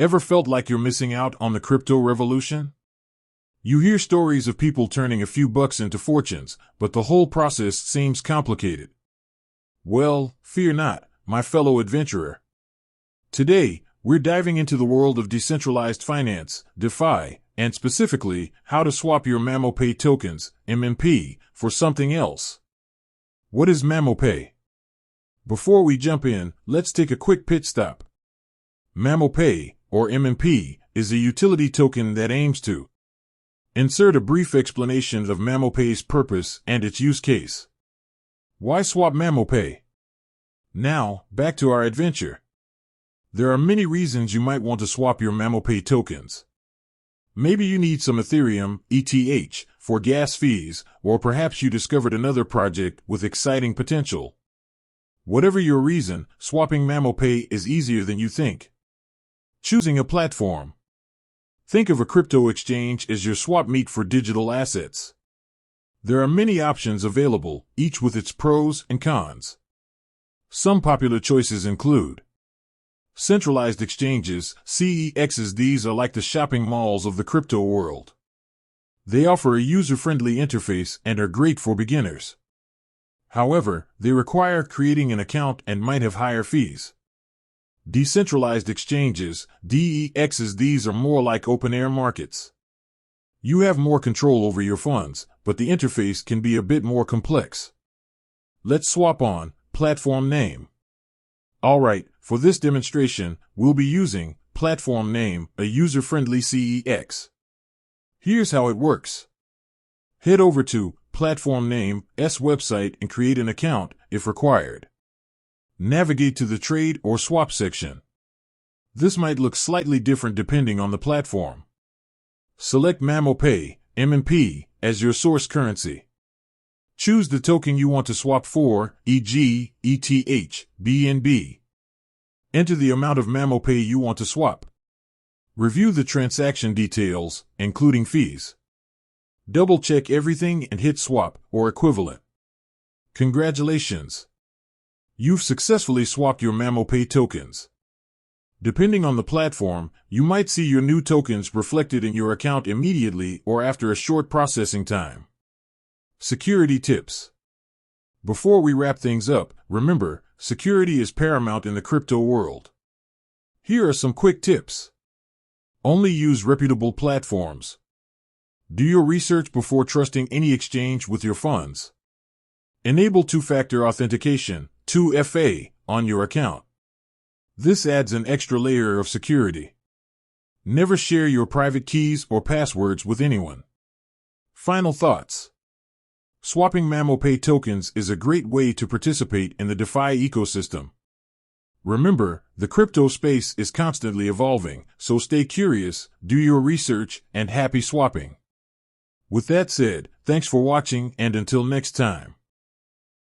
Ever felt like you're missing out on the crypto revolution? You hear stories of people turning a few bucks into fortunes, but the whole process seems complicated. Well, fear not, my fellow adventurer. Today, we're diving into the world of decentralized finance, DeFi, and specifically, how to swap your mamopay tokens, MMP, for something else. What is mamopay? Before we jump in, let's take a quick pit stop. Mamopay, or MMP, is a utility token that aims to insert a brief explanation of mamopay's purpose and its use case. Why swap mamopay? Now, back to our adventure. There are many reasons you might want to swap your mamopay tokens. Maybe you need some Ethereum, ETH, for gas fees, or perhaps you discovered another project with exciting potential. Whatever your reason, swapping mamopay is easier than you think. Choosing a platform. Think of a crypto exchange as your swap meet for digital assets. There are many options available, each with its pros and cons. Some popular choices include centralized exchanges, CEXs. These are like the shopping malls of the crypto world. They offer a user-friendly interface and are great for beginners. However, they require creating an account and might have higher fees. Decentralized exchanges, DEXs. These are more like open-air markets. You have more control over your funds, but the interface can be a bit more complex. Let's swap on platform name. Alright, for this demonstration, we'll be using platform name, a user-friendly CEX. Here's how it works. Head over to platform name's website and create an account, if required. Navigate to the trade or swap section. This might look slightly different depending on the platform. Select mamopay, MMP, as your source currency. Choose the token you want to swap for, e.g., ETH, BNB. Enter the amount of mamopay you want to swap. Review the transaction details, including fees. Double-check everything and hit swap, or equivalent. Congratulations! You've successfully swapped your mamopay tokens. Depending on the platform, you might see your new tokens reflected in your account immediately or after a short processing time. Security tips. Before we wrap things up, remember, security is paramount in the crypto world. Here are some quick tips. Only use reputable platforms. Do your research before trusting any exchange with your funds. Enable two-factor authentication, 2FA, on your account. This adds an extra layer of security. Never share your private keys or passwords with anyone. Final thoughts. Swapping mamopay tokens is a great way to participate in the DeFi ecosystem. Remember, the crypto space is constantly evolving, so stay curious, do your research, and happy swapping. With that said, thanks for watching and until next time.